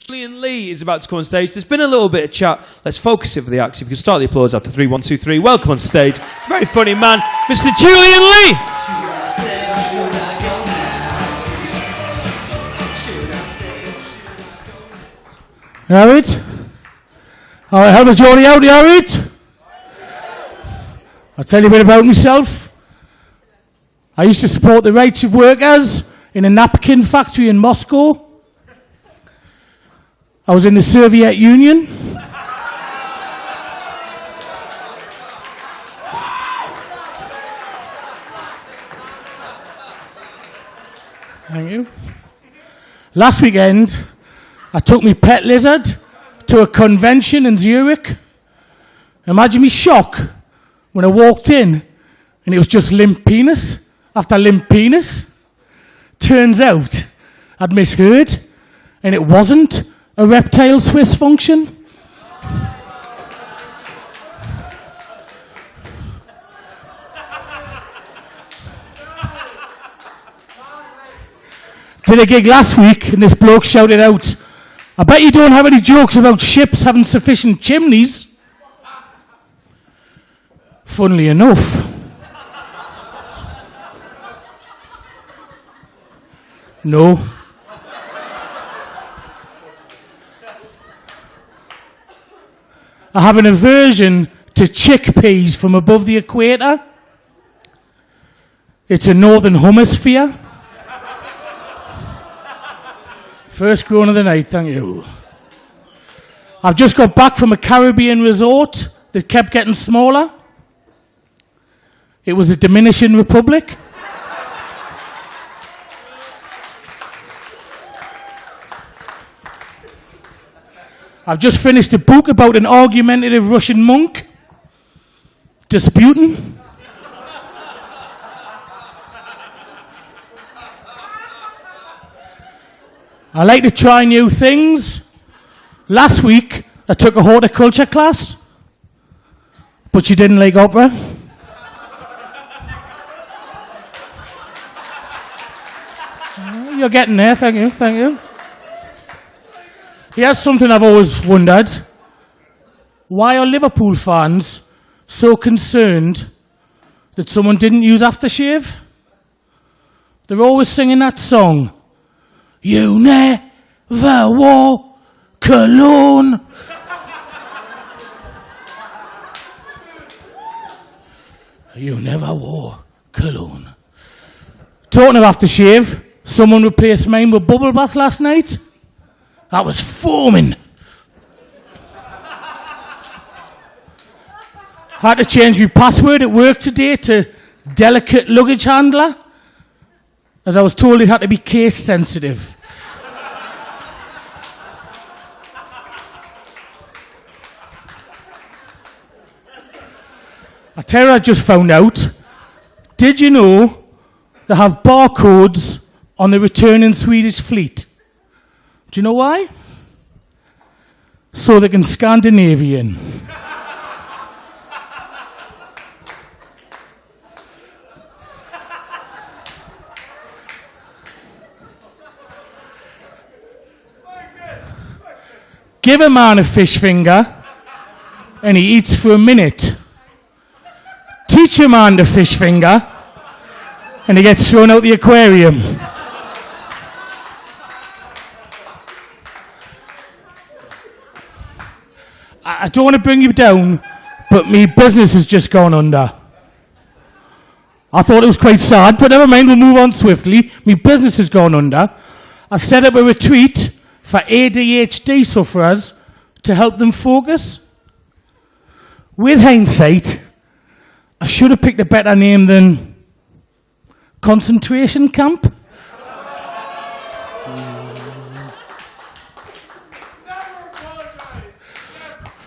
Julian Lee is about to come on stage. There's been a little bit of chat. Let's focus it for the acts. If you can start the applause after 3, 1, 2, 3. Welcome on stage. Very funny man, Mr. Julian Lee. You alright? Alright, how was Jordy out? You alright? I'll tell you a bit about myself. I used to support the rights of workers in a napkin factory in Moscow. I was in the Soviet Union. Thank you. Last weekend, I took my pet lizard to a convention in Zurich. Imagine me shock when I walked in and it was just limp penis after limp penis. Turns out I'd misheard and it wasn't a reptile Swiss function. Did a gig last week and this bloke shouted out, "I bet you don't have any jokes about ships having sufficient chimneys." Funnily enough, no. I have an aversion to chickpeas from above the equator. It's a northern hemisphere. First groan of the night, thank you. I've just got back from a Caribbean resort that kept getting smaller. It was the Dominican Republic. I've just finished a book about an argumentative Russian monk disputing. I like to try new things. Last week, I took a horticulture class, but she didn't like opera. You're getting there, thank you, thank you. Here's something I've always wondered. Why are Liverpool fans so concerned that someone didn't use aftershave? They're always singing that song. You never wore cologne. You never wore cologne. Talking of aftershave, someone replaced mine with bubble bath last night. I was foaming. Had to change my password at work today to delicate luggage handler, as I was told it had to be case sensitive. I tell you, I just found out. Did you know they have barcodes on the returning Swedish fleet? Do you know why? So they can Scandinavian. Give a man a fish finger and he eats for a minute. Teach a man the fish finger and he gets thrown out the aquarium. I don't want to bring you down, but my business has just gone under. I thought it was quite sad, but never mind, we'll move on swiftly. My business has gone under. I set up a retreat for ADHD sufferers to help them focus. With hindsight, I should have picked a better name than concentration camp.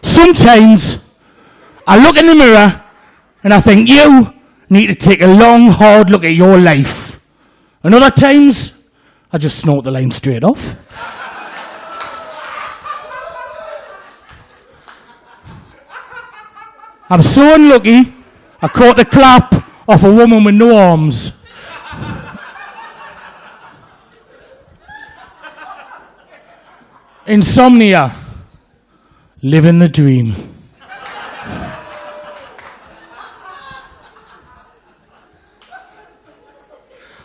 Sometimes I look in the mirror and I think you need to take a long, hard look at your life. And other times, I just snort the line straight off. I'm so unlucky, I caught the clap of a woman with no arms. Insomnia. Living the dream.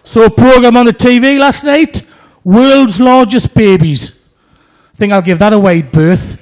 So a programme on the TV last night, world's largest babies. I think I'll give that a wide berth.